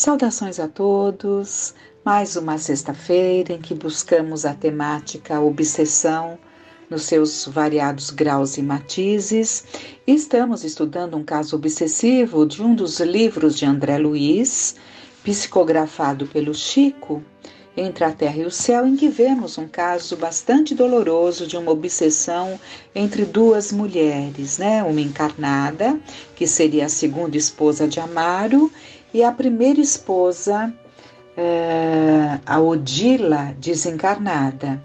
Saudações a todos, mais uma sexta-feira em que buscamos a temática obsessão nos seus variados graus e matizes. Estamos estudando um caso obsessivo de um dos livros de André Luiz, psicografado pelo Chico, Entre a Terra e o Céu, em que vemos um caso bastante doloroso de uma obsessão entre duas mulheres, uma encarnada, que seria a segunda esposa de Amaro, e a primeira esposa, a Odila, desencarnada.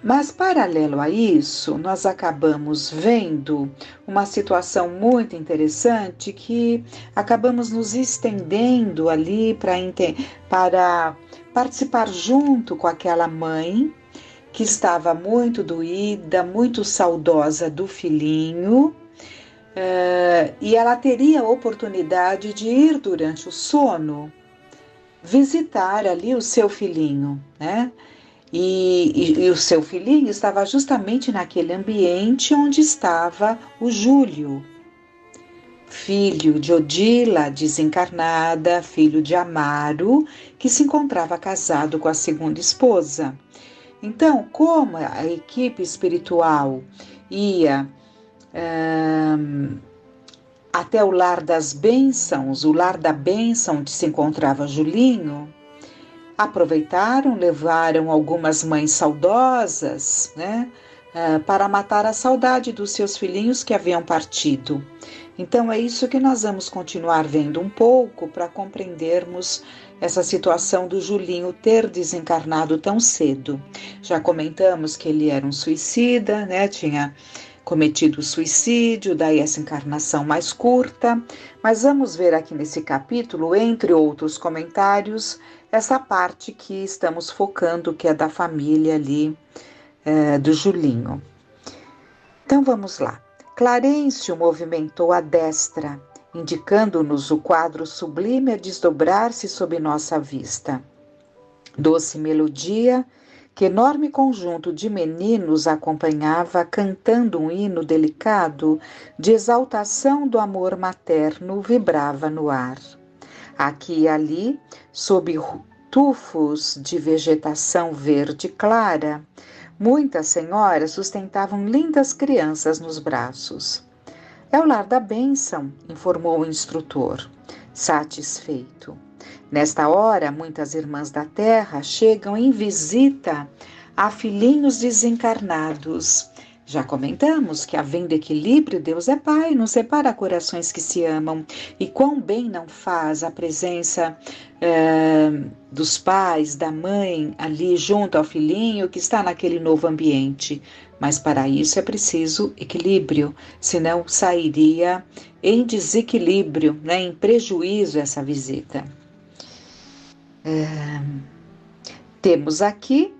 Mas, paralelo a isso, nós acabamos vendo uma situação muito interessante que acabamos nos estendendo ali para participar junto com aquela mãe que estava muito doída, muito saudosa do filhinho, e ela teria a oportunidade de ir durante o sono visitar ali o seu filhinho, E o seu filhinho estava justamente naquele ambiente onde estava o Júlio, filho de Odila, desencarnada, filho de Amaro, que se encontrava casado com a segunda esposa. Então, como a equipe espiritual ia até o lar das bênçãos, o lar da bênção onde se encontrava Julinho, aproveitaram, levaram algumas mães saudosas, para matar a saudade dos seus filhinhos que haviam partido. Então é isso que nós vamos continuar vendo um pouco para compreendermos essa situação do Julinho ter desencarnado tão cedo. Já comentamos que ele era um suicida, tinha cometido suicídio, daí essa encarnação mais curta, mas vamos ver aqui nesse capítulo, entre outros comentários, essa parte que estamos focando, que é da família ali, do Julinho. Então vamos lá. Clarencio movimentou a destra, indicando-nos o quadro sublime a desdobrar-se sob nossa vista. Doce melodia, que enorme conjunto de meninos acompanhava cantando um hino delicado de exaltação do amor materno, vibrava no ar. Aqui e ali, sob tufos de vegetação verde clara, muitas senhoras sustentavam lindas crianças nos braços. É o lar da bênção, informou o instrutor, satisfeito. Nesta hora, muitas irmãs da terra chegam em visita a filhinhos desencarnados. Já comentamos que, havendo equilíbrio, Deus é Pai, não separa corações que se amam. E quão bem não faz a presença dos pais, da mãe, ali junto ao filhinho que está naquele novo ambiente. Mas para isso é preciso equilíbrio, senão sairia em desequilíbrio, em prejuízo essa visita. Temos aqui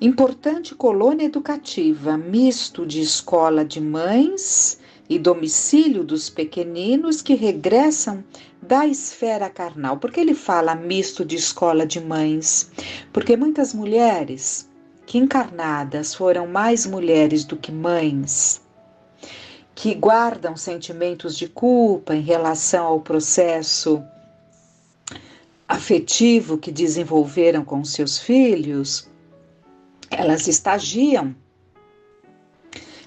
importante colônia educativa, misto de escola de mães e domicílio dos pequeninos que regressam da esfera carnal. Por que ele fala misto de escola de mães? Porque muitas mulheres que encarnadas foram mais mulheres do que mães, que guardam sentimentos de culpa em relação ao processo afetivo que desenvolveram com seus filhos, elas estagiam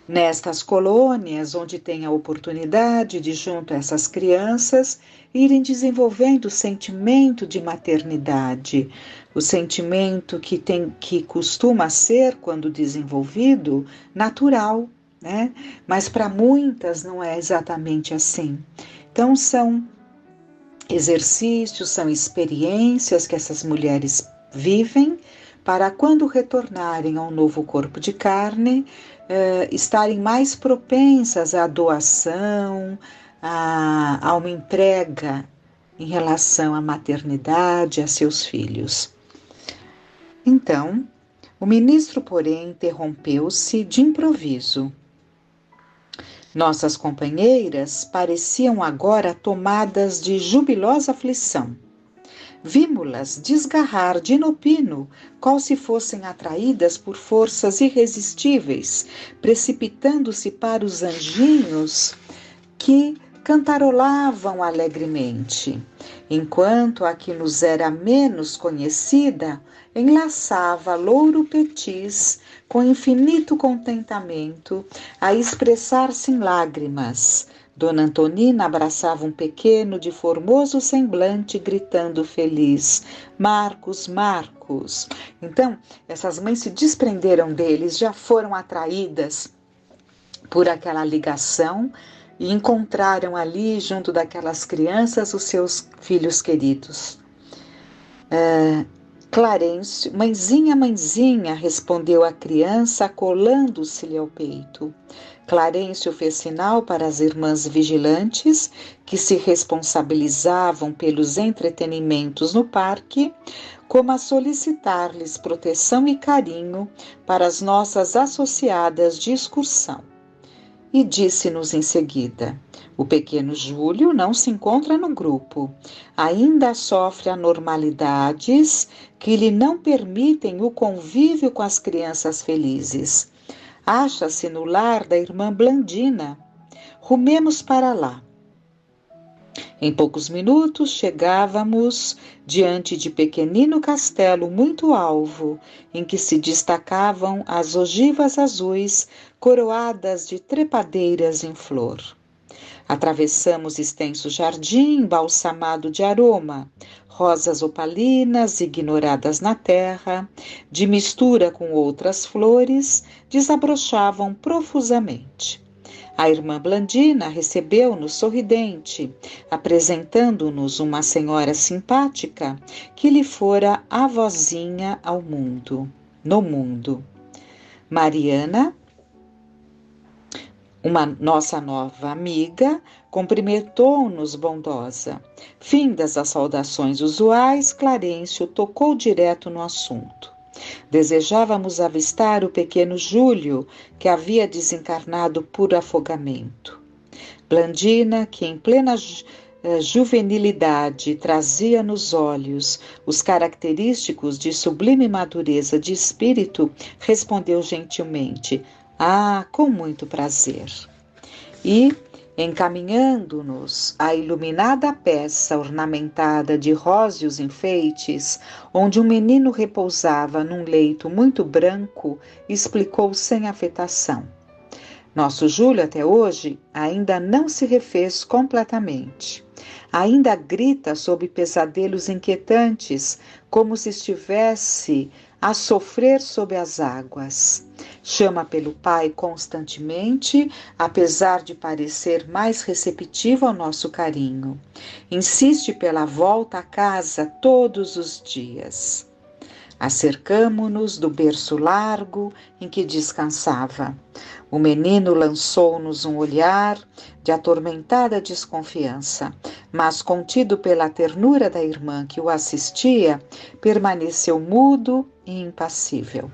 nestas colônias onde tem a oportunidade de, junto a essas crianças, irem desenvolvendo o sentimento de maternidade, o sentimento que costuma ser, quando desenvolvido, natural, Mas para muitas não é exatamente assim. Então são exercícios, são experiências que essas mulheres vivem para, quando retornarem ao novo corpo de carne, estarem mais propensas à doação, a uma entrega em relação à maternidade, a seus filhos. Então, o ministro, porém, interrompeu-se de improviso. Nossas companheiras pareciam agora tomadas de jubilosa aflição. Vimo-las desgarrar de inopino, qual se fossem atraídas por forças irresistíveis, precipitando-se para os anjinhos que cantarolavam alegremente, enquanto a que nos era menos conhecida enlaçava louro petis com infinito contentamento a expressar-se em lágrimas. Dona Antonina abraçava um pequeno de formoso semblante, gritando feliz: Marcos, Marcos! Então, essas mães se desprenderam deles, já foram atraídas por aquela ligação e encontraram ali, junto daquelas crianças, os seus filhos queridos. Clarencio, mãezinha, mãezinha, respondeu a criança, colando-se-lhe ao peito. Clarencio fez sinal para as irmãs vigilantes, que se responsabilizavam pelos entretenimentos no parque, como a solicitar-lhes proteção e carinho para as nossas associadas de excursão. E disse-nos em seguida: o pequeno Júlio não se encontra no grupo. Ainda sofre anormalidades que lhe não permitem o convívio com as crianças felizes. Acha-se no lar da irmã Blandina. Rumemos para lá. Em poucos minutos chegávamos diante de pequenino castelo muito alvo, em que se destacavam as ogivas azuis coroadas de trepadeiras em flor. Atravessamos extenso jardim balsamado de aroma, rosas opalinas ignoradas na terra, de mistura com outras flores, desabrochavam profusamente. A irmã Blandina recebeu-nos sorridente, apresentando-nos uma senhora simpática que lhe fora avózinha ao mundo, no mundo. Mariana, uma nossa nova amiga, cumprimentou-nos bondosa. Findas as saudações usuais, Clarencio tocou direto no assunto. Desejávamos avistar o pequeno Júlio, que havia desencarnado por afogamento. Blandina, que em plena juvenilidade trazia nos olhos os característicos de sublime madureza de espírito, respondeu gentilmente: Ah, com muito prazer. E, encaminhando-nos à iluminada peça ornamentada de róseos enfeites, onde um menino repousava num leito muito branco, explicou sem afetação: Nosso Júlio até hoje ainda não se refez completamente. Ainda grita sob pesadelos inquietantes, como se estivesse a sofrer sob as águas. Chama pelo pai constantemente, apesar de parecer mais receptivo ao nosso carinho. Insiste pela volta à casa todos os dias. Acercamo-nos do berço largo em que descansava. O menino lançou-nos um olhar de atormentada desconfiança, mas, contido pela ternura da irmã que o assistia, permaneceu mudo e impassível.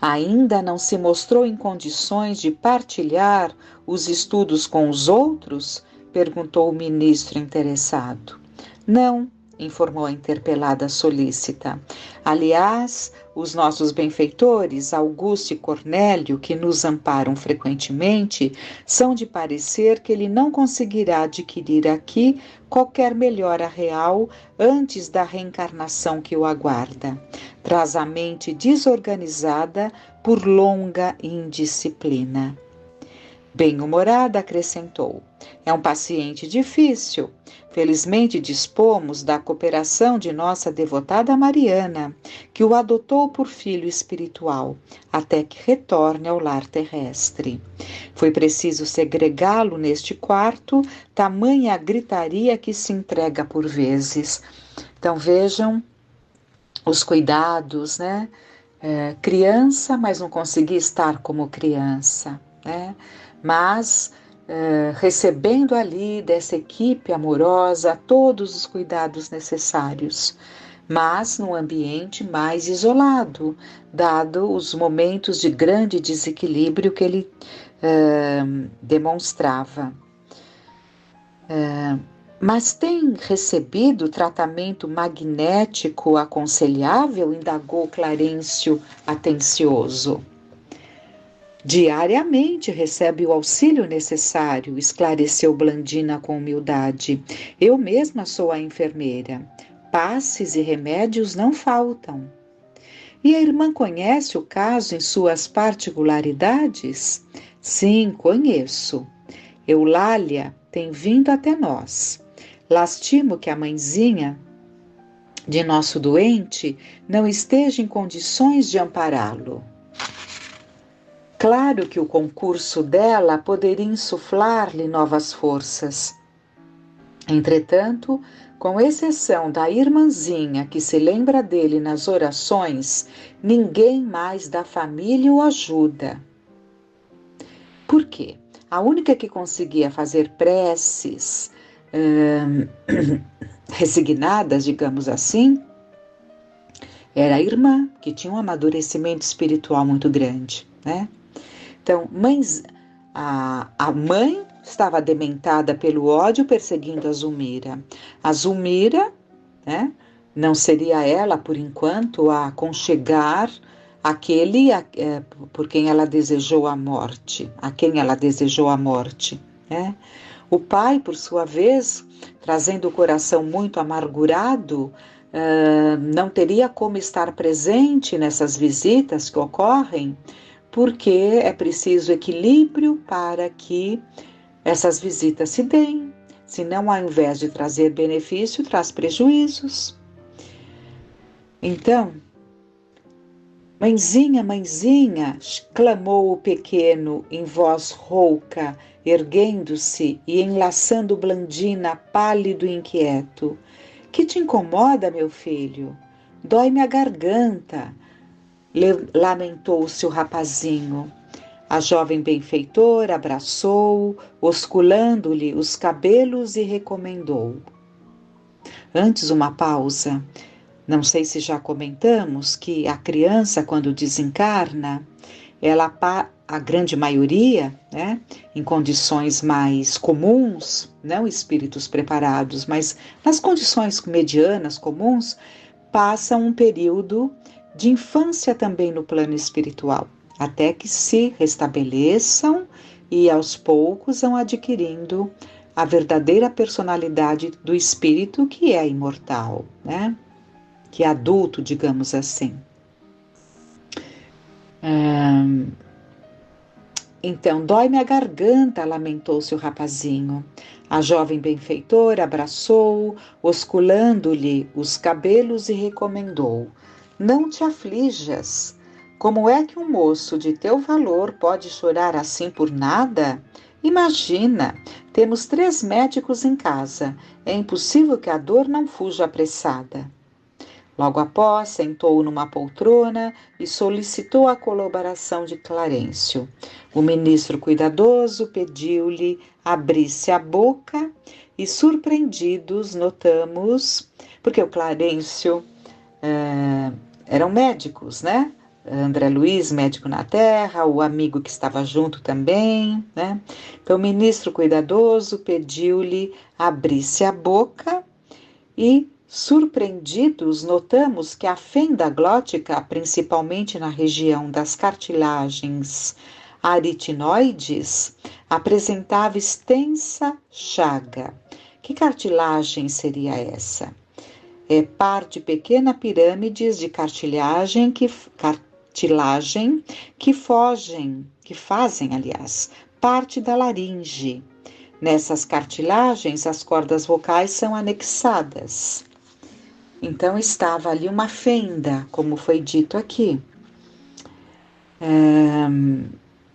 Ainda não se mostrou em condições de partilhar os estudos com os outros? Perguntou o ministro interessado. Não, informou a interpelada solícita. Aliás, os nossos benfeitores, Augusto e Cornélio, que nos amparam frequentemente, são de parecer que ele não conseguirá adquirir aqui qualquer melhora real antes da reencarnação que o aguarda. Traz a mente desorganizada por longa indisciplina. Bem-humorada, acrescentou: é um paciente difícil. Felizmente dispomos da cooperação de nossa devotada Mariana, que o adotou por filho espiritual, até que retorne ao lar terrestre. Foi preciso segregá-lo neste quarto, tamanha a gritaria que se entrega por vezes. Então vejam os cuidados, né? Criança, mas não conseguia estar como criança, né? Mas recebendo ali dessa equipe amorosa todos os cuidados necessários, mas num ambiente mais isolado, dado os momentos de grande desequilíbrio que ele demonstrava. Mas tem recebido tratamento magnético aconselhável? Indagou Clarencio atencioso. Diariamente recebe o auxílio necessário, esclareceu Blandina com humildade. Eu mesma sou a enfermeira. Passes e remédios não faltam. E a irmã conhece o caso em suas particularidades? Sim, conheço. Eulália tem vindo até nós. Lastimo que a mãezinha de nosso doente não esteja em condições de ampará-lo. Claro que o concurso dela poderia insuflar-lhe novas forças. Entretanto, com exceção da irmãzinha que se lembra dele nas orações, ninguém mais da família o ajuda. Por quê? A única que conseguia fazer preces resignadas, digamos assim, era a irmã, que tinha um amadurecimento espiritual muito grande, né? Então, a mãe estava dementada pelo ódio, perseguindo a Zulmira. A Zulmira, né, não seria ela, por enquanto, a aconchegar aquele por quem ela desejou a morte, a quem ela desejou a morte, né? O pai, por sua vez, trazendo o coração muito amargurado, não teria como estar presente nessas visitas que ocorrem, porque é preciso equilíbrio para que essas visitas se deem, senão ao invés de trazer benefício, traz prejuízos. Então, mãezinha, mãezinha, clamou o pequeno em voz rouca, erguendo-se e enlaçando Blandina, pálido e inquieto. Que te incomoda, meu filho? Dói-me a garganta, lamentou-se o rapazinho. A jovem benfeitora abraçou-o, osculando-lhe os cabelos e recomendou. Antes uma pausa. Não sei se já comentamos que a criança, quando desencarna, a grande maioria, né, em condições mais comuns, não espíritos preparados, mas nas condições medianas, comuns, passa um período de infância também no plano espiritual, até que se restabeleçam e aos poucos vão adquirindo a verdadeira personalidade do espírito, que é imortal, né? Que é adulto, digamos assim. Então, dói-me a garganta, lamentou-se o rapazinho. A jovem benfeitora abraçou-o, osculando-lhe os cabelos e recomendou: Não te aflijas. Como é que um moço de teu valor pode chorar assim por nada? Imagina, temos 3 médicos em casa. É impossível que a dor não fuja apressada. Logo após, sentou numa poltrona e solicitou a colaboração de Clarencio. O ministro cuidadoso pediu-lhe abrisse a boca e, surpreendidos, notamos, porque o Clarencio eram médicos, né? André Luiz, médico na terra, o amigo que estava junto também, né? Então, o ministro cuidadoso pediu-lhe abrisse a boca e, surpreendidos, notamos que a fenda glótica, principalmente na região das cartilagens aritinoides, apresentava extensa chaga. Que cartilagem seria essa? É par de pequena pirâmides de cartilagem que fazem, parte da laringe. Nessas cartilagens, as cordas vocais são anexadas. Então, estava ali uma fenda, como foi dito aqui,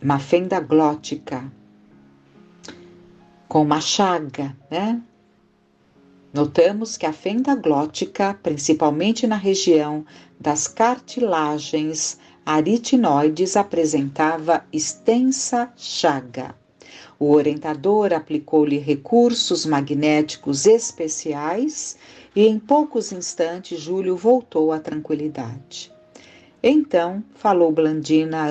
uma fenda glótica, com uma chaga, né? Notamos que a fenda glótica, principalmente na região das cartilagens aritinoides, apresentava extensa chaga. O orientador aplicou-lhe recursos magnéticos especiais e em poucos instantes Júlio voltou à tranquilidade. Então falou Blandina,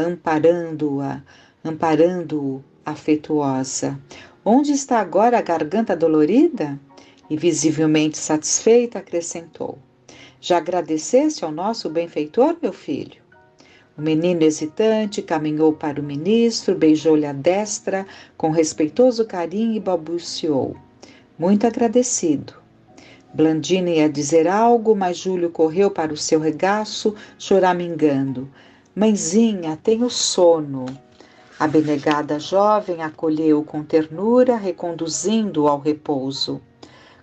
amparando-o afetuosa. Onde está agora a garganta dolorida? E visivelmente satisfeita acrescentou. Já agradeceste ao nosso benfeitor, meu filho? O menino hesitante caminhou para o ministro, beijou-lhe a destra com respeitoso carinho e balbuciou, muito agradecido. Blandina ia dizer algo, mas Júlio correu para o seu regaço, choramingando. Mãezinha, tenho sono. A benegada jovem acolheu-o com ternura, reconduzindo-o ao repouso.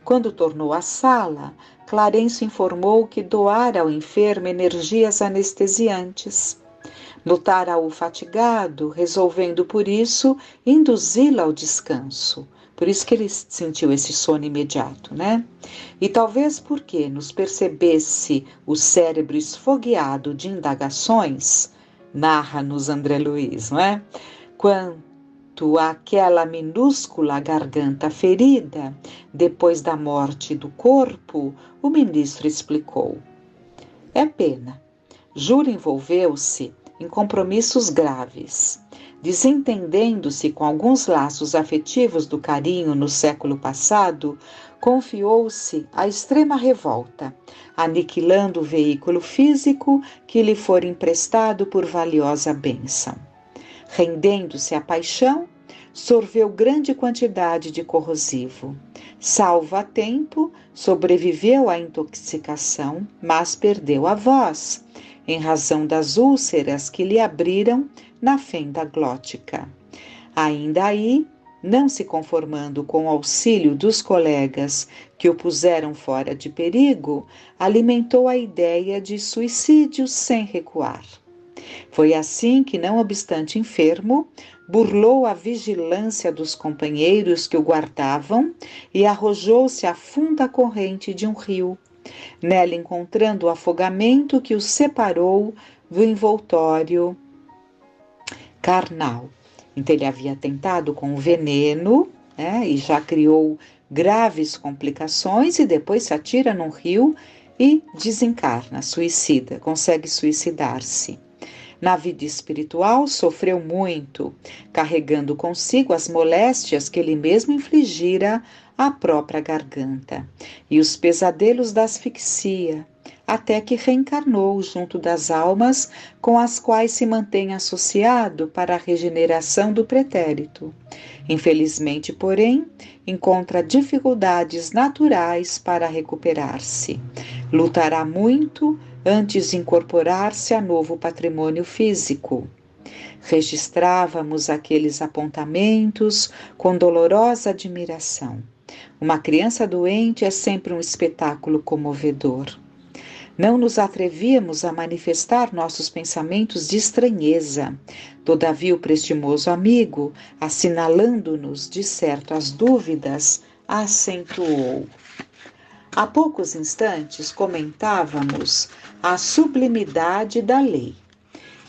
Quando tornou à sala, Clarencio informou que doara ao enfermo energias anestesiantes. Notara-o fatigado, resolvendo por isso induzi-lo ao descanso. Por isso que ele sentiu esse sono imediato, né? E talvez porque nos percebesse o cérebro esfogueado de indagações, narra-nos André Luiz, não é? Quanto àquela minúscula garganta ferida, depois da morte do corpo, o ministro explicou. É pena. Júlio envolveu-se em compromissos graves. Desentendendo-se com alguns laços afetivos do carinho no século passado, confiou-se à extrema revolta, aniquilando o veículo físico que lhe fora emprestado por valiosa bênção. Rendendo-se à paixão, sorveu grande quantidade de corrosivo. Salvo a tempo, sobreviveu à intoxicação, mas perdeu a voz, em razão das úlceras que lhe abriram na fenda glótica. Ainda aí, não se conformando com o auxílio dos colegas que o puseram fora de perigo, alimentou a ideia de suicídio sem recuar. Foi assim que, não obstante enfermo, burlou a vigilância dos companheiros que o guardavam e arrojou-se à funda corrente de um rio, nela encontrando o afogamento que o separou do envoltório carnal. Então ele havia tentado com o veneno, né, e já criou graves complicações e depois se atira num rio e desencarna, suicida, consegue suicidar-se. Na vida espiritual sofreu muito, carregando consigo as moléstias que ele mesmo infligira à própria garganta e os pesadelos da asfixia, até que reencarnou junto das almas com as quais se mantém associado para a regeneração do pretérito. Infelizmente, porém, encontra dificuldades naturais para recuperar-se. Lutará muito antes de incorporar-se a novo patrimônio físico. Registrávamos aqueles apontamentos com dolorosa admiração. Uma criança doente é sempre um espetáculo comovedor. Não nos atrevíamos a manifestar nossos pensamentos de estranheza. Todavia o prestimoso amigo, assinalando-nos de certo as dúvidas, acentuou. Há poucos instantes comentávamos a sublimidade da lei.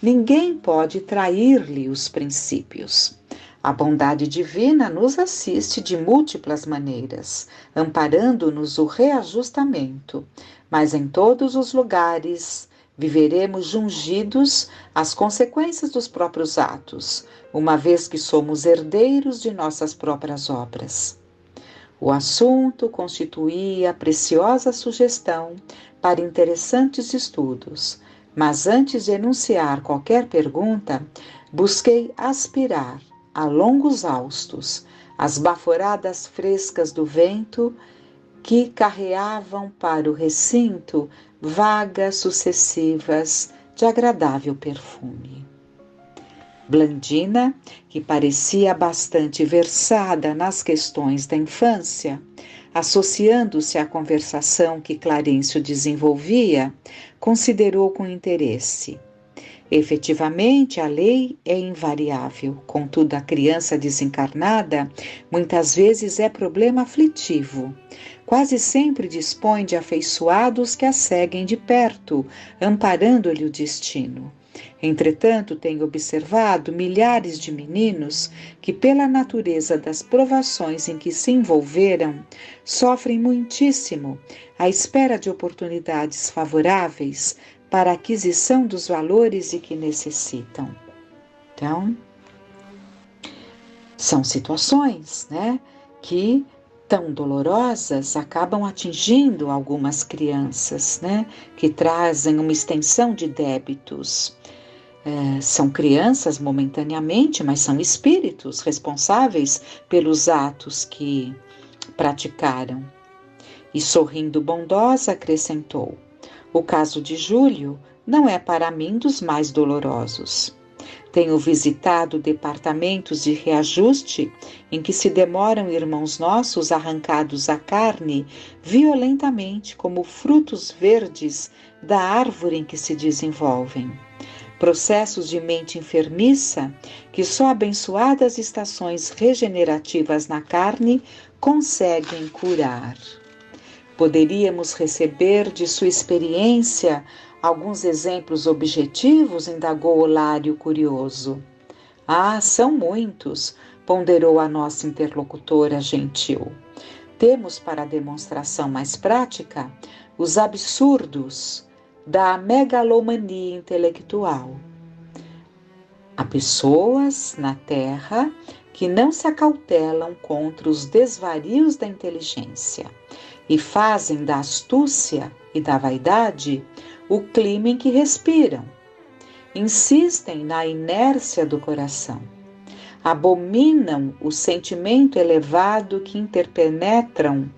Ninguém pode trair-lhe os princípios. A bondade divina nos assiste de múltiplas maneiras, amparando-nos o reajustamento, mas em todos os lugares viveremos jungidos às consequências dos próprios atos, uma vez que somos herdeiros de nossas próprias obras. O assunto constituía preciosa sugestão para interessantes estudos, mas antes de enunciar qualquer pergunta, busquei aspirar a longos haustos as baforadas frescas do vento que carreavam para o recinto vagas sucessivas de agradável perfume. Blandina, que parecia bastante versada nas questões da infância, associando-se à conversação que Clarencio desenvolvia, considerou com interesse. Efetivamente, a lei é invariável, contudo, a criança desencarnada muitas vezes é problema aflitivo. Quase sempre dispõe de afeiçoados que a seguem de perto, amparando-lhe o destino. Entretanto, tenho observado milhares de meninos que, pela natureza das provações em que se envolveram, sofrem muitíssimo à espera de oportunidades favoráveis para a aquisição dos valores de que necessitam. Então, são situações, né, que tão dolorosas acabam atingindo algumas crianças, né, que trazem uma extensão de débitos. São crianças momentaneamente, mas são espíritos responsáveis pelos atos que praticaram. E sorrindo bondosa acrescentou: o caso de Júlio não é para mim dos mais dolorosos. Tenho visitado departamentos de reajuste em que se demoram irmãos nossos arrancados à carne violentamente como frutos verdes da árvore em que se desenvolvem. Processos de mente enfermiça que só abençoadas estações regenerativas na carne conseguem curar. Poderíamos receber de sua experiência alguns exemplos objetivos? Indagou Olário curioso. Ah, são muitos, ponderou a nossa interlocutora gentil. Temos para demonstração mais prática os absurdos da megalomania intelectual. Há pessoas na Terra que não se acautelam contra os desvarios da inteligência e fazem da astúcia e da vaidade o clima em que respiram. Insistem na inércia do coração. Abominam o sentimento elevado que interpretam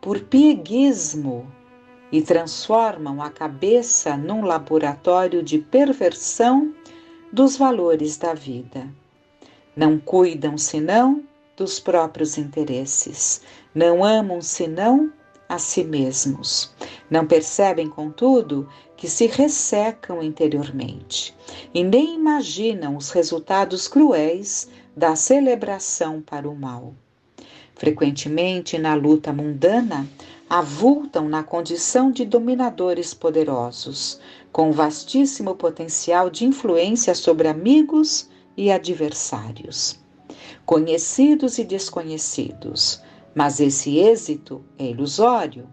por pieguismo e transformam a cabeça num laboratório de perversão dos valores da vida. Não cuidam senão dos próprios interesses, não amam senão a si mesmos. Não percebem, contudo, que se ressecam interiormente e nem imaginam os resultados cruéis da celebração para o mal. Frequentemente, na luta mundana, avultam na condição de dominadores poderosos, com vastíssimo potencial de influência sobre amigos e adversários, conhecidos e desconhecidos, mas esse êxito é ilusório.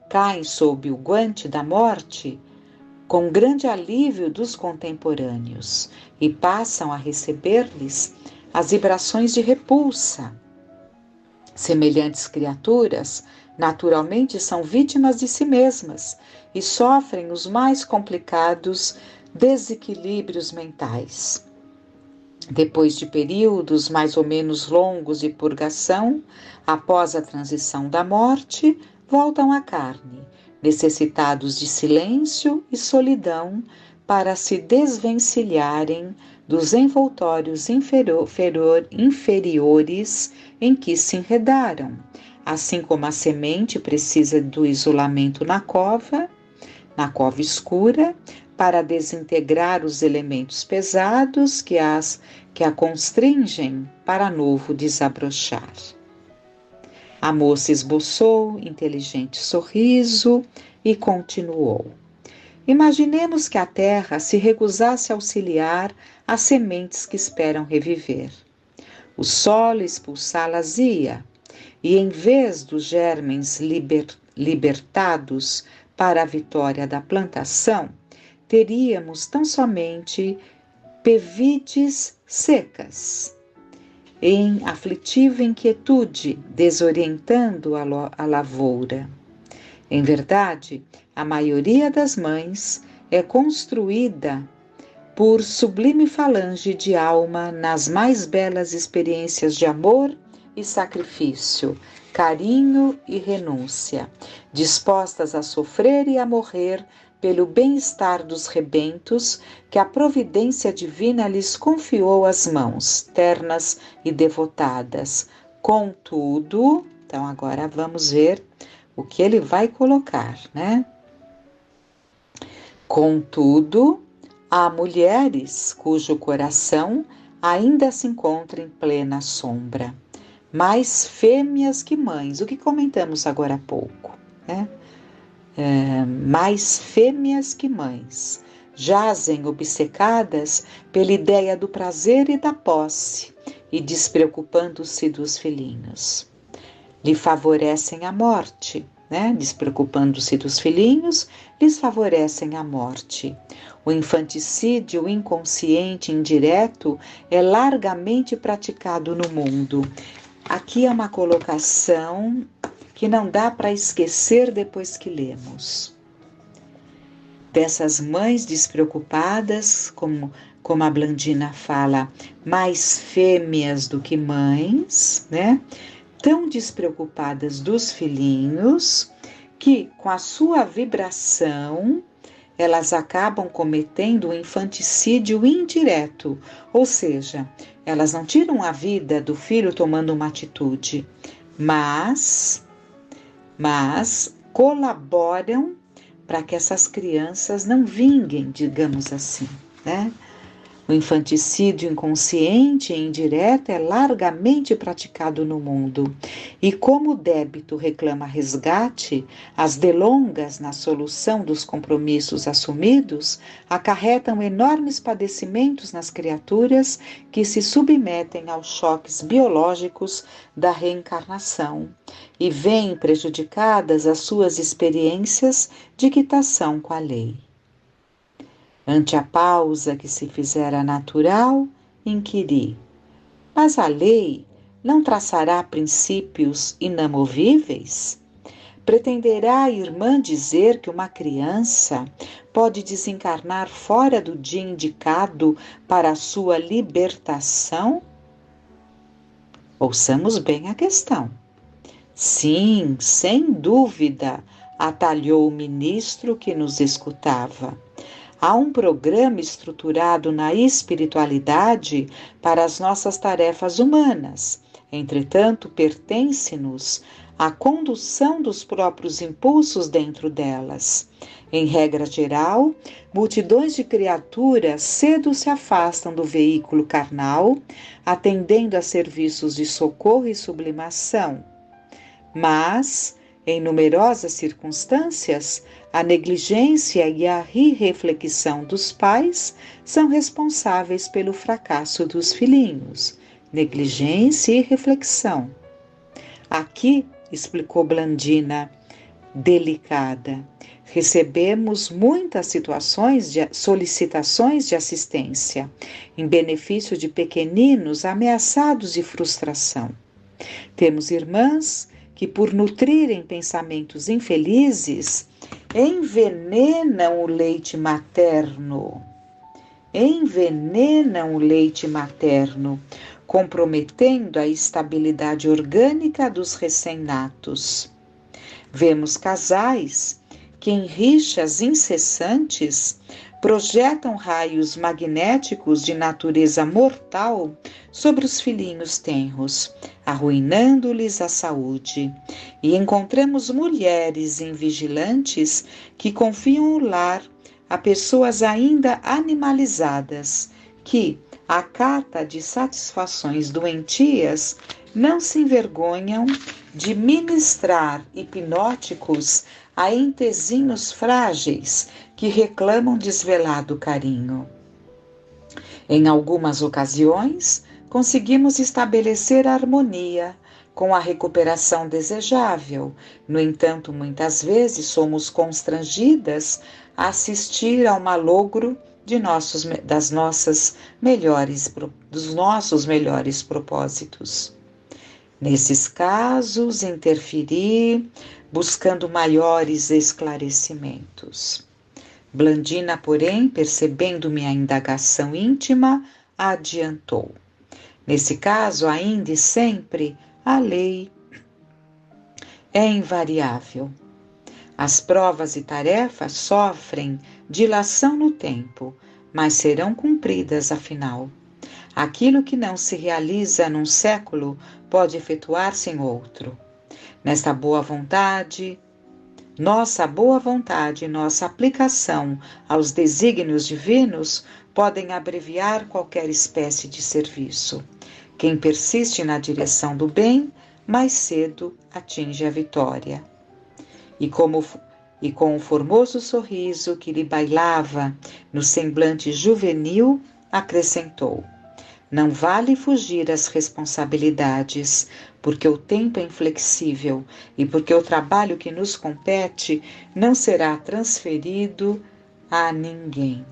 Caem sob o guante da morte com grande alívio dos contemporâneos e passam a receber-lhes as vibrações de repulsa. Semelhantes criaturas, naturalmente, são vítimas de si mesmas e sofrem os mais complicados desequilíbrios mentais. Depois de períodos mais ou menos longos de purgação, após a transição da morte, voltam à carne, necessitados de silêncio e solidão para se desvencilharem dos envoltórios inferiores em que se enredaram, assim como a semente precisa do isolamento na cova escura, para desintegrar os elementos pesados que a constringem para novo desabrochar. A moça esboçou inteligente sorriso e continuou. Imaginemos que a terra se recusasse a auxiliar as sementes que esperam reviver. O solo expulsá-las-ia, e em vez dos germens libertados para a vitória da plantação, teríamos tão somente pevides secas, em aflitiva inquietude, desorientando a lavoura. Em verdade, a maioria das mães é construída por sublime falange de alma nas mais belas experiências de amor e sacrifício, carinho e renúncia, dispostas a sofrer e a morrer pelo bem-estar dos rebentos que a providência divina lhes confiou às mãos, ternas e devotadas. Contudo, então agora vamos ver o que ele vai colocar, né? Contudo, há mulheres cujo coração ainda se encontra em plena sombra, mais fêmeas que mães, o que comentamos agora há pouco, né? Mais fêmeas que mães, jazem obcecadas pela ideia do prazer e da posse e despreocupando-se dos filhinhos. Lhe favorecem a morte, né? Despreocupando-se dos filhinhos, lhes favorecem a morte. O infanticídio inconsciente indireto é largamente praticado no mundo. Aqui é uma colocação que não dá para esquecer depois que lemos. dessas mães despreocupadas, como a Blandina fala, mais fêmeas do que mães, né? Tão despreocupadas dos filhinhos, que com a sua vibração, elas acabam cometendo um infanticídio indireto, ou seja, elas não tiram a vida do filho tomando uma atitude, mas colaboram para que essas crianças não vinguem, digamos assim, né? O infanticídio inconsciente e indireto é largamente praticado no mundo, e como o débito reclama resgate, as delongas na solução dos compromissos assumidos acarretam enormes padecimentos nas criaturas que se submetem aos choques biológicos da reencarnação e veem prejudicadas as suas experiências de quitação com a lei. Ante a pausa que se fizera natural, inquiri: mas a lei não traçará princípios inamovíveis? Pretenderá a irmã dizer que uma criança pode desencarnar fora do dia indicado para a sua libertação? Ouçamos bem a questão. Sim, sem dúvida, atalhou o ministro que nos escutava. Há um programa estruturado na espiritualidade para as nossas tarefas humanas. Entretanto, pertence-nos a condução dos próprios impulsos dentro delas. Em regra geral, multidões de criaturas cedo se afastam do veículo carnal, atendendo a serviços de socorro e sublimação. Mas, em numerosas circunstâncias, a negligência e a irreflexão dos pais são responsáveis pelo fracasso dos filhinhos. Negligência e reflexão. Aqui, explicou Blandina, delicada, recebemos muitas solicitações de assistência em benefício de pequeninos ameaçados de frustração. Temos irmãs que, por nutrirem pensamentos infelizes, envenenam o leite materno, comprometendo a estabilidade orgânica dos recém-natos. Vemos casais que, em rixas incessantes, projetam raios magnéticos de natureza mortal sobre os filhinhos tenros, arruinando-lhes a saúde. E encontramos mulheres invigilantes que confiam o lar a pessoas ainda animalizadas, que, à cata de satisfações doentias, não se envergonham de ministrar hipnóticos a entezinhos frágeis que reclamam desvelado carinho. Em algumas ocasiões, conseguimos estabelecer harmonia com a recuperação desejável. No entanto, muitas vezes somos constrangidas a assistir ao malogro dos nossos melhores propósitos. Nesses casos, interferi, buscando maiores esclarecimentos. Blandina, porém, percebendo minha indagação íntima, adiantou. Nesse caso, ainda e sempre, a lei é invariável. As provas e tarefas sofrem dilação no tempo, mas serão cumpridas afinal. Aquilo que não se realiza num século pode efetuar-se em outro. Nossa boa vontade e nossa aplicação aos desígnios divinos podem abreviar qualquer espécie de serviço. Quem persiste na direção do bem, mais cedo atinge a vitória. E com o formoso sorriso que lhe bailava no semblante juvenil, acrescentou: não vale fugir às responsabilidades, porque o tempo é inflexível e porque o trabalho que nos compete não será transferido a ninguém.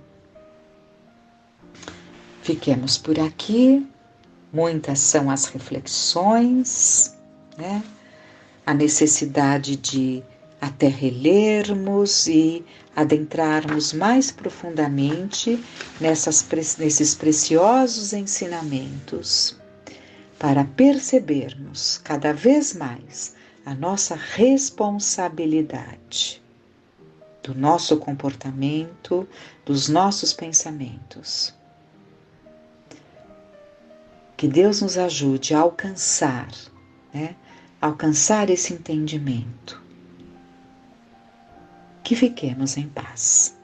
Fiquemos por aqui. Muitas são as reflexões, né? A necessidade de até relermos e adentrarmos mais profundamente nesses preciosos ensinamentos, para percebermos cada vez mais a nossa responsabilidade do nosso comportamento, dos nossos pensamentos. Que Deus nos ajude a alcançar, alcançar esse entendimento. Que fiquemos em paz.